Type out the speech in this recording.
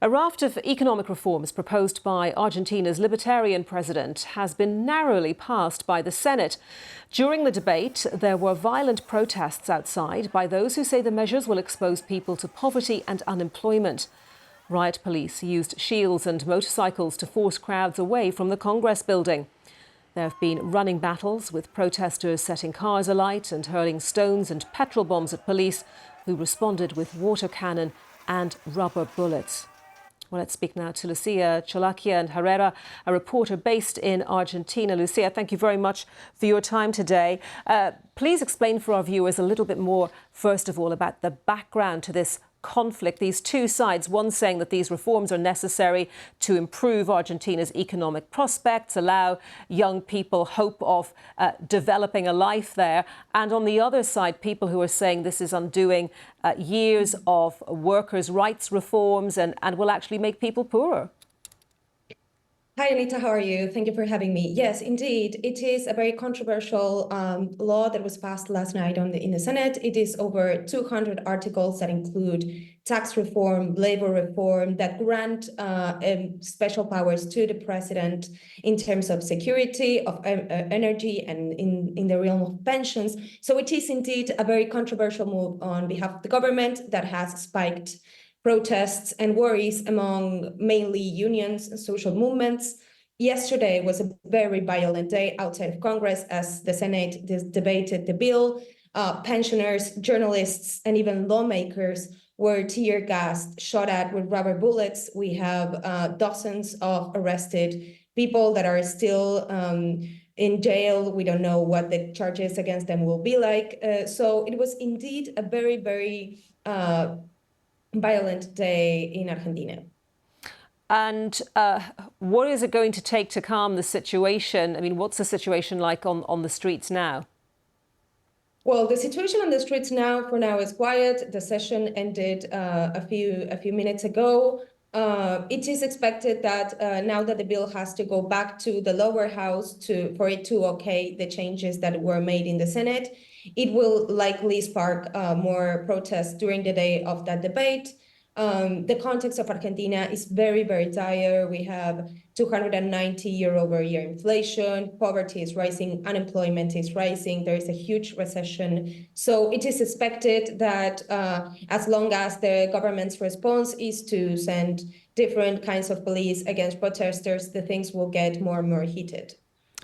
A raft of economic reforms proposed by Argentina's libertarian president has been narrowly passed by the Senate. During the debate, there were violent protests outside by those who say the measures will expose people to poverty and unemployment. Riot police used shields and motorcycles to force crowds away from the Congress building. There have been running battles, with protesters setting cars alight and hurling stones and petrol bombs at police, who responded with water cannon and rubber bullets. Well, let's speak now to Lucia Chalakia and Herrera, a reporter based in Argentina. Lucia, thank you very much for your time today. Please explain for our viewers a little bit more, first of all, about the background to this conflict, these two sides, one saying that these reforms are necessary to improve Argentina's economic prospects, allow young people hope of developing a life there, and on the other side, people who are saying this is undoing years of workers' rights reforms and will actually make people poorer. Hi, Anita, how are you? Thank you for having me. Yes, indeed, it is a very controversial law that was passed last night in the Senate. It is over 200 articles that include tax reform, labor reform, that grant special powers to the president in terms of security, of energy, and in the realm of pensions. So it is indeed a very controversial move on behalf of the government that has spiked protests and worries among mainly unions and social movements. Yesterday was a very violent day outside of Congress as the Senate debated the bill. Pensioners, journalists, and even lawmakers were tear gassed, shot at with rubber bullets. We have dozens of arrested people that are still in jail. We don't know what the charges against them will be like. So it was indeed a very, very violent day in Argentina. And what is it going to take to calm the situation? I mean, what's the situation like on the streets now? Well, the situation on the streets now, for now, is quiet. The session ended a few minutes ago. It is expected that now that the bill has to go back to the lower house for it to okay the changes that were made in the Senate, it will likely spark more protests during the day of that debate. The context of Argentina is very, very dire. We have 290 year-over-year inflation, poverty is rising, unemployment is rising, there is a huge recession. So it is expected that as long as the government's response is to send different kinds of police against protesters, the things will get more and more heated.